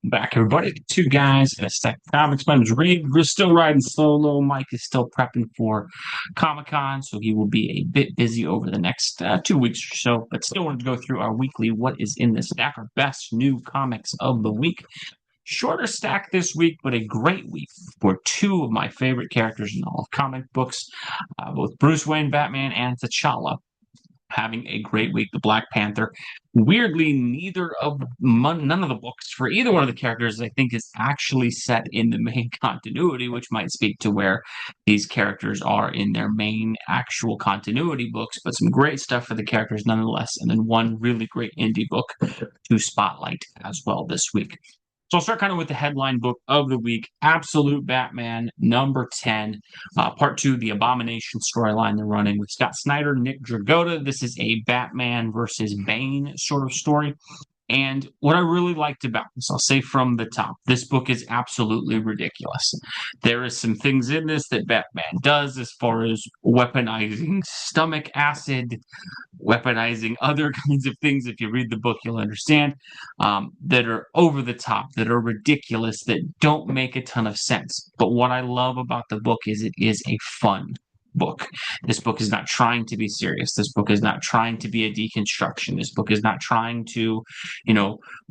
Back, everybody. Two guys in a stack of comics. My name's Reed. We're still riding solo. Mike is still prepping for Comic Con, so he will be a bit busy over the next 2 weeks or so. But still wanted to go through our weekly what is in the stack, our best new comics of the week. Shorter stack this week, but a great week for two of my favorite characters in all of comic books, both Bruce Wayne, Batman, and T'Challa having a great week. The Black Panther. Weirdly, none of the books for either one of the characters I think is actually set in the main continuity, which might speak to where these characters are in their main actual continuity books. But some great stuff for the characters nonetheless, and then one really great indie book to spotlight as well this week. So I'll start kind of with the headline book of the week, Absolute Batman, number 10, part two, the Abomination storyline they're running with Scott Snyder, Nick Dragotta. This is a Batman versus Bane sort of story. And what I really liked about this, I'll say from the top, this book is absolutely ridiculous. There is some things in this that Batman does as far as weaponizing stomach acid, weaponizing other kinds of things. If you read the book, you'll understand that are over the top, that are ridiculous, that don't make a ton of sense. But what I love about the book is it is a fun book. This book is not trying to be serious. This book is not trying to be a deconstruction. This book is not trying to,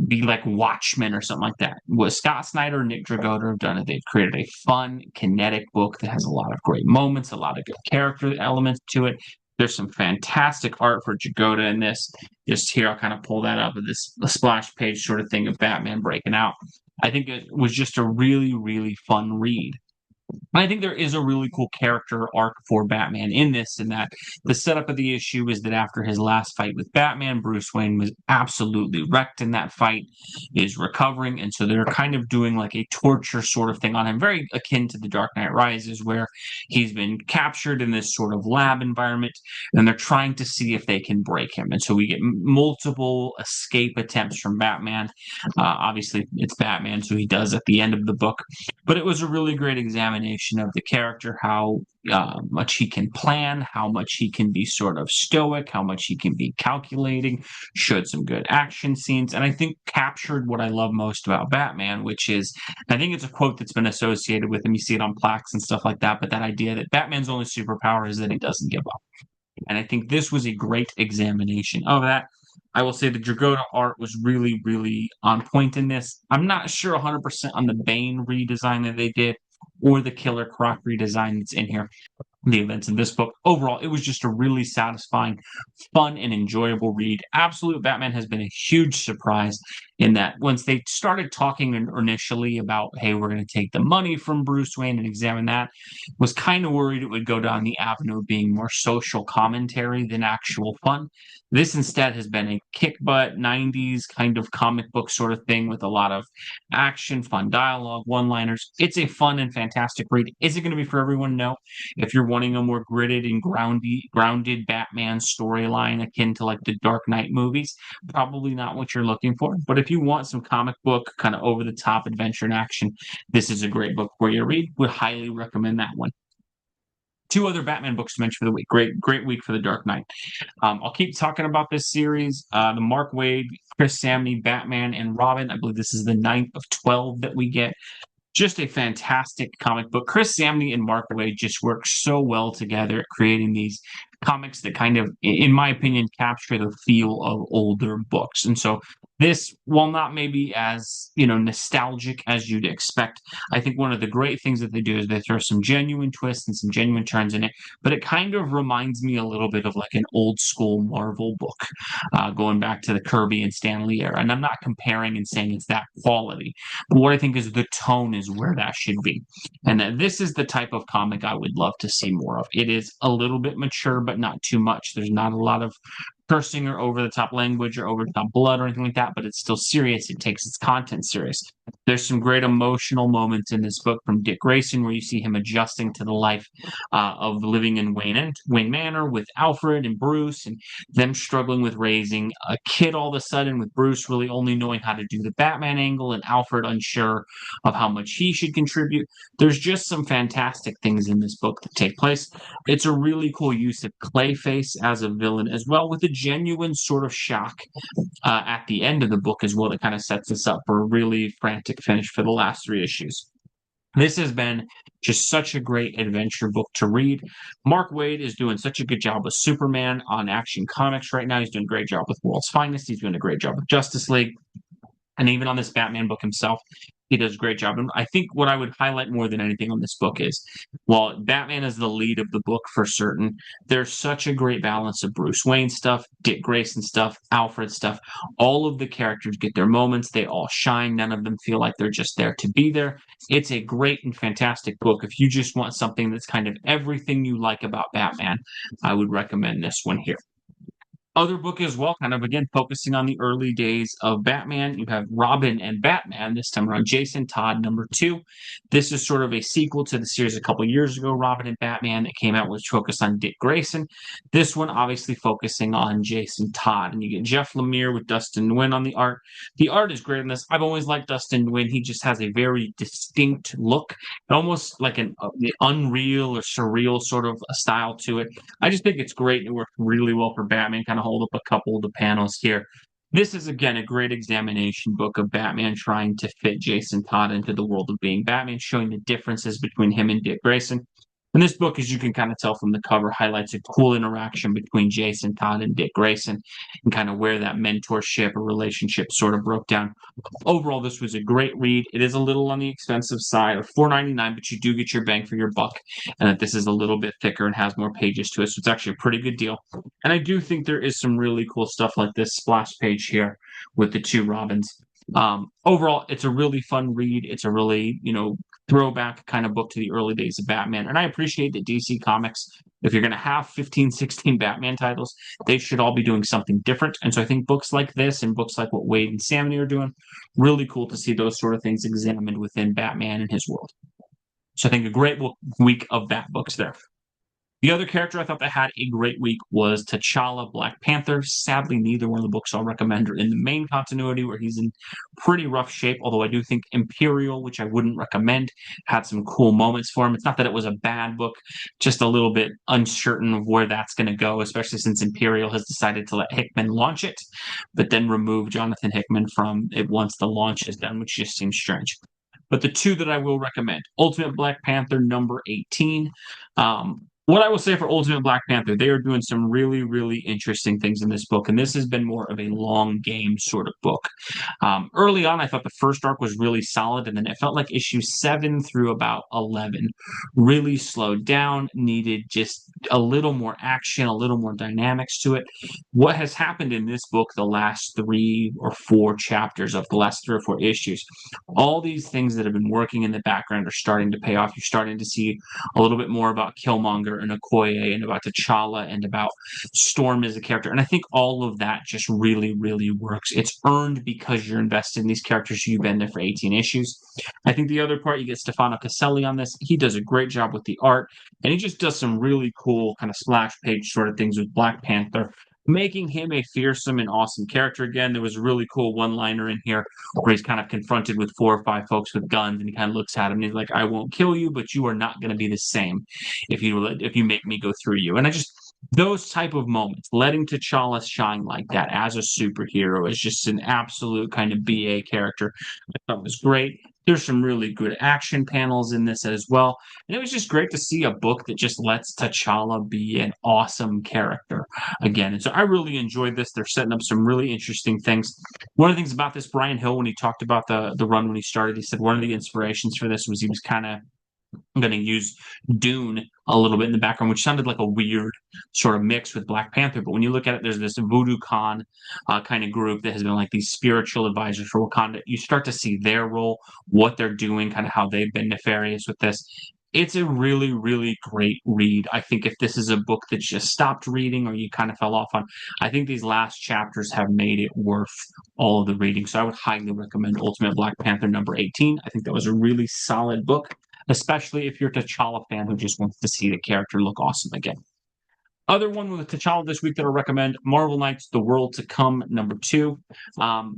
be like Watchmen or something like that. What Scott Snyder and Nick Dragotta have done is they've created a fun, kinetic book that has a lot of great moments, a lot of good character elements to it. There's some fantastic art for Jagoda in this. Just here, I'll kind of pull that up of this a splash page sort of thing of Batman breaking out. I think it was just a really, really fun read. I think there is a really cool character arc for Batman in this, in that the setup of the issue is that after his last fight with Batman, Bruce Wayne was absolutely wrecked in that fight, is recovering, and so they're kind of doing like a torture sort of thing on him, very akin to The Dark Knight Rises, where he's been captured in this sort of lab environment, and they're trying to see if they can break him. And so we get multiple escape attempts from Batman. Obviously, it's Batman, so he does at the end of the book. But it was a really great examination of the character, how much he can plan, how much he can be sort of stoic, how much he can be calculating, showed some good action scenes, and I think captured what I love most about Batman, which is, I think it's a quote that's been associated with him. You see it on plaques and stuff like that, but that idea that Batman's only superpower is that he doesn't give up. And I think this was a great examination of that. I will say the Dragotta art was really, really on point in this. I'm not sure 100% on the Bane redesign that they did or the Killer Croc redesign that's in here, the events in this book. Overall, it was just a really satisfying, fun, and enjoyable read. Absolute Batman has been a huge surprise in that once they started talking initially about, hey, we're going to take the money from Bruce Wayne and examine that, was kind of worried it would go down the avenue of being more social commentary than actual fun. This instead has been a kick butt 90s kind of comic book sort of thing with a lot of action, fun dialogue, one liners. It's a fun and fantastic read. Is it going to be for everyone? No. If you're wanting a more gridded and grounded Batman storyline akin to like the Dark Knight movies, probably not what you're looking for. But if you want some comic book kind of over the top adventure and action, this is a great book for you to read. Would highly recommend that one. Two other Batman books to mention for the week. Great week for the Dark Knight. I'll keep talking about this series. The Mark Waid, Chris Samney, Batman and Robin. I believe this is the ninth of 12 that we get. Just a fantastic comic book. Chris Samney and Mark Waid just work so well together at creating these comics that kind of, in my opinion, capture the feel of older books. And so this, while not maybe as, nostalgic as you'd expect, I think one of the great things that they do is they throw some genuine twists and some genuine turns in it, but it kind of reminds me a little bit of like an old school Marvel book, going back to the Kirby and Stan Lee era. And I'm not comparing and saying it's that quality, but what I think is the tone is where that should be. And that this is the type of comic I would love to see more of. It is a little bit mature, but not too much. There's not a lot of cursing or over the top language or over the top blood or anything like that, but it's still serious. It takes its content serious. There's some great emotional moments in this book from Dick Grayson where you see him adjusting to the life of living in Wayne Manor with Alfred and Bruce, and them struggling with raising a kid all of a sudden, with Bruce really only knowing how to do the Batman angle and Alfred unsure of how much he should contribute. There's just some fantastic things in this book that take place. It's a really cool use of Clayface as a villain as well, with a genuine sort of shock at the end of the book as well, that kind of sets us up for a really frantic finish for the last 3 issues. This has been just such a great adventure book to read. Mark Waid is doing such a good job with Superman on Action Comics right now. He's doing a great job with World's Finest. He's doing a great job with Justice League. And even on this Batman book himself, he does a great job. And I think what I would highlight more than anything on this book is, while Batman is the lead of the book for certain, there's such a great balance of Bruce Wayne stuff, Dick Grayson stuff, Alfred stuff. All of the characters get their moments. They all shine. None of them feel like they're just there to be there. It's a great and fantastic book. If you just want something that's kind of everything you like about Batman, I would recommend this one here. Other book as well, kind of again focusing on the early days of Batman. You have Robin and Batman, this time around Jason Todd #2. This is sort of a sequel to the series a couple years ago, Robin and Batman, that came out, which focused on Dick Grayson. This one obviously focusing on Jason Todd. And you get Jeff Lemire with Dustin Nguyen on the art. The art is great in this. I've always liked Dustin Nguyen. He just has a very distinct look, almost like an unreal or surreal sort of a style to it. I just think it's great. It worked really well for Batman. Kind of hold up a couple of the panels here. This is, again, a great examination book of Batman trying to fit Jason Todd into the world of being Batman, showing the differences between him and Dick Grayson. And this book, as you can kind of tell from the cover, highlights a cool interaction between Jason Todd and Dick Grayson and kind of where that mentorship or relationship sort of broke down. Overall, this was a great read. It is a little on the expensive side of $4.99, but you do get your bang for your buck, and that this is a little bit thicker and has more pages to it, so it's actually a pretty good deal. And I do think there is some really cool stuff like this splash page here with the two Robins. Overall, it's a really fun read. It's a really, throwback kind of book to the early days of Batman. And I appreciate that DC Comics, if you're going to have 15, 16 Batman titles, they should all be doing something different. And so I think books like this and books like what Waid and Samney are doing, really cool to see those sort of things examined within Batman and his world. So I think a great week of Bat books there. The other character I thought that had a great week was T'Challa, Black Panther. Sadly, neither one of the books I'll recommend are in the main continuity, where he's in pretty rough shape, although I do think Imperial, which I wouldn't recommend, had some cool moments for him. It's not that it was a bad book, just a little bit uncertain of where that's going to go, especially since Imperial has decided to let Hickman launch it, but then remove Jonathan Hickman from it once the launch is done, which just seems strange. But the two that I will recommend, Ultimate Black Panther #18. What I will say for Ultimate Black Panther, they are doing some really, really interesting things in this book, and this has been more of a long game sort of book. Early on, I thought the first arc was really solid, and then it felt like issue 7 through about 11 really slowed down, needed just a little more action, a little more dynamics to it. What has happened in this book, the last 3 or 4 chapters of the last 3 or 4 issues, all these things that have been working in the background are starting to pay off. You're starting to see a little bit more about Killmonger and Okoye and about T'Challa and about Storm as a character. And I think all of that just really, really works. It's earned because you're invested in these characters. You've been there for 18 issues. I think the other part, you get Stefano Caselli on this. He does a great job with the art, and he just does some really cool kind of splash page sort of things with Black Panther, making him a fearsome and awesome character again. There was a really cool one-liner in here where he's kind of confronted with 4 or 5 folks with guns, and he kind of looks at him and he's like, "I won't kill you, but you are not going to be the same if you make me go through you." And I just, those type of moments, letting T'Challa shine like that as a superhero, is just an absolute kind of BA character. I thought was great. There's some really good action panels in this as well. And it was just great to see a book that just lets T'Challa be an awesome character again. And so I really enjoyed this. They're setting up some really interesting things. One of the things about this, Brian Hill, when he talked about the run when he started, he said one of the inspirations for this was he was kind of going to use Dune a little bit in the background, which sounded like a weird sort of mix with Black Panther. But when you look at it, there's this Voodoo Khan kind of group that has been like these spiritual advisors for Wakanda. You start to see their role, what they're doing, kind of how they've been nefarious with this. It's a really, really great read. I think if this is a book that you just stopped reading or you kind of fell off on, I think these last chapters have made it worth all of the reading. So I would highly recommend Ultimate Black Panther #18. I think that was a really solid book, especially if you're a T'Challa fan who just wants to see the character look awesome again. Other one with T'Challa this week that I'll recommend, Marvel Knights, The World to Come, #2.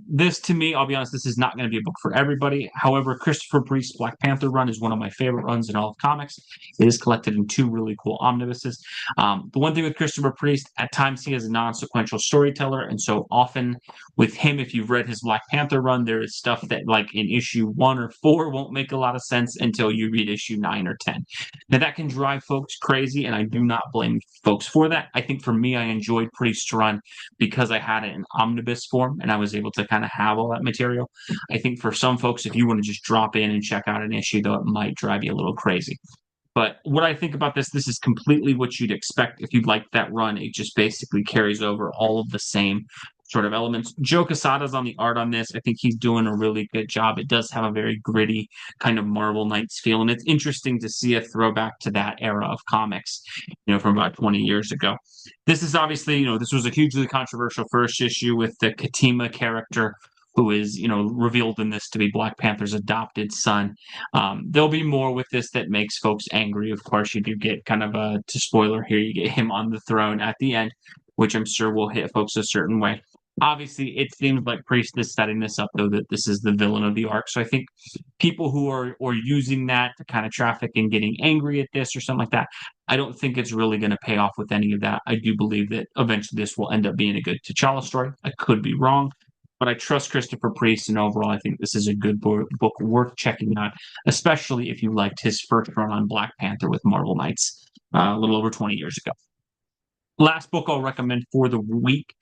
This, to me, I'll be honest, this is not going to be a book for everybody. However, Christopher Priest's Black Panther run is one of my favorite runs in all of comics. It is collected in two really cool omnibuses. The one thing with Christopher Priest, at times he is a non-sequential storyteller, and so often with him, if you've read his Black Panther run, there is stuff that, like in issue 1 or 4, won't make a lot of sense until you read issue 9 or 10. Now, that can drive folks crazy, and I do not blame folks for that. I think for me, I enjoyed Priest's run because I had it in omnibus form and I was able to kind of have all that material. I think for some folks, if you want to just drop in and check out an issue, though, it might drive you a little crazy. But what I think about this is completely what you'd expect if you liked that run. It just basically carries over all of the same sort of elements. Joe Quesada's on the art on this. I think he's doing a really good job. It does have a very gritty kind of Marvel Knights feel, and it's interesting to see a throwback to that era of comics, from about 20 years ago. This is obviously, this was a hugely controversial first issue with the Katima character who is, revealed in this to be Black Panther's adopted son. There'll be more with this that makes folks angry. Of course, you do get kind of to spoiler here, you get him on the throne at the end, which I'm sure will hit folks a certain way. Obviously, it seems like Priest is setting this up, though, that this is the villain of the arc. So I think people who are using that to kind of traffic and getting angry at this or something like that, I don't think it's really going to pay off with any of that. I do believe that eventually this will end up being a good T'Challa story. I could be wrong, but I trust Christopher Priest, and overall, I think this is a good book worth checking out, especially if you liked his first run on Black Panther with Marvel Knights a little over 20 years ago. Last book I'll recommend for the week,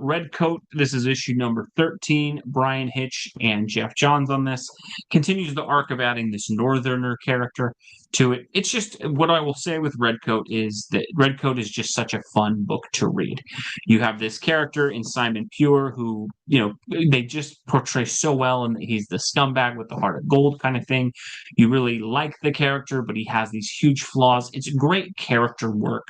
Redcoat. This is issue number 13. Brian Hitch and Jeff Johns on this. Continues the arc of adding this Northerner character to it. It's just what I will say with Redcoat is that Redcoat is just such a fun book to read. You have this character in Simon Pure who, they just portray so well, and he's the scumbag with the heart of gold kind of thing. You really like the character, but he has these huge flaws. It's great character work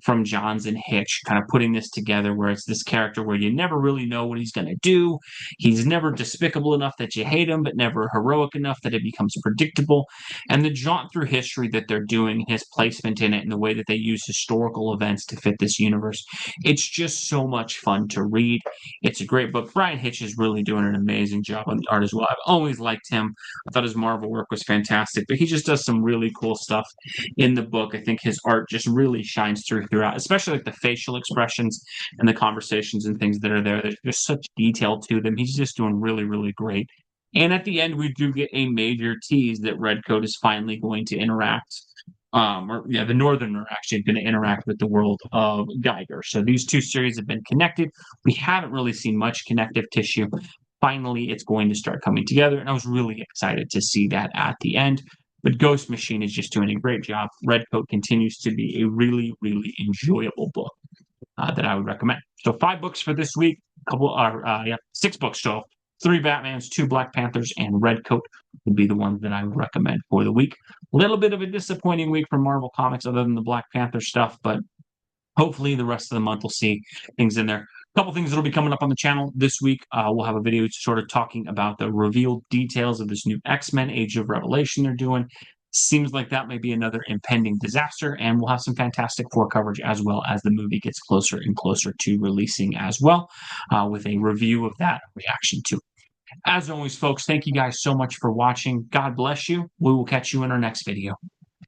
from Johns and Hitch, kind of putting this together where it's this character where you never really know what he's going to do. He's never despicable enough that you hate him, but never heroic enough that it becomes predictable. And the jaunt through history that they're doing, his placement in it, and the way that they use historical events to fit this universe, it's just so much fun to read. It's a great book. Brian Hitch is really doing an amazing job on the art as well. I've always liked him. I thought his Marvel work was fantastic, but he just does some really cool stuff in the book. I think his art just really shines throughout, especially like the facial expressions and the conversations and things that are there. There's such detail to them. He's just doing really, really great. And at the end, we do get a major tease that Redcoat is finally going to interact. The Northerner actually going to interact with the world of Geiger. So these two series have been connected. We haven't really seen much connective tissue. Finally, it's going to start coming together, and I was really excited to see that at the end. But Ghost Machine is just doing a great job. Redcoat continues to be a really, really enjoyable book that I would recommend. So 5 books for this week. 6 books total. 3 Batmans, 2 Black Panthers, and Redcoat would be the ones that I would recommend for the week. A little bit of a disappointing week for Marvel Comics other than the Black Panther stuff, but hopefully the rest of the month will see things in there. A couple things that will be coming up on the channel this week. We'll have a video sort of talking about the revealed details of this new X-Men Age of Revelation they're doing. Seems like that may be another impending disaster, and we'll have some Fantastic Four coverage as well as the movie gets closer and closer to releasing as well, with a review of that reaction to it. As always, folks, thank you guys so much for watching. God bless you. We will catch you in our next video.